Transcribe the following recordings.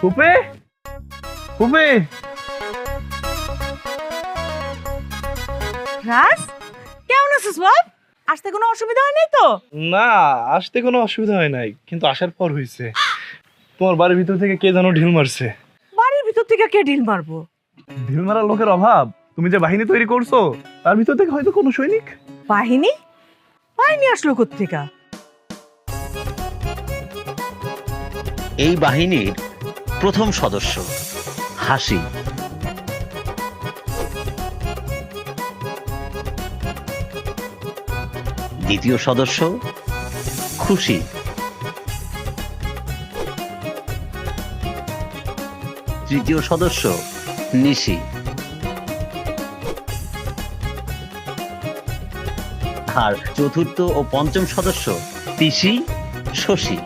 ফুপে ফুপে রাজ, কেমন আছিস বাপ? আসতে কোনো অসুবিধা হয় নাই তো? না, আসতে কোনো অসুবিধা হয় নাই, কিন্তু আসার পর হয়েছে। তোমার বাড়ির ভিতর থেকে কে যেন ঢিল মারছে। বাড়ির ভিতর থেকে কে ঢিল মারবো? ঢিল মারার লোকের অভাব। তুমি যে বাহিনী তৈরি করছো তার ভিতর থেকে হয়তো কোনো সৈনিক। বাহিনী? বাহিনী আসলো কোত্থেকা? এই বাহিনীর প্রথম সদস্য হাসি, দ্বিতীয় সদস্য খুশি, তৃতীয় সদস্য নিশি, আর চতুর্থ ও পঞ্চম সদস্য পিসি, শশী।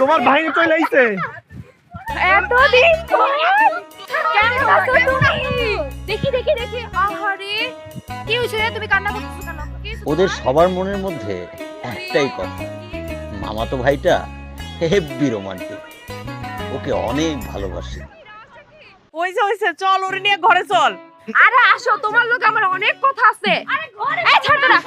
তোমার বাহিনী চলে আইছে। এতদিন পর কেমন আছো তুমি? দেখি দেখি দেখি, আহারে কি হইছে রে? তুমি কান্না করতেছো কেন? কি হইছে? ওদের সবার মনের মধ্যে একটাই কথা, মামাতো ভাইটা হেব্বি রোমান্টিক, ওকে অনেক ভালোবাসে। হইছে, চল ওরে নিয়ে ঘরে চল। আরে আসো, তোমার লোক আমার অনেক কথা আছে। আরে ঘরে এই ছাড় না।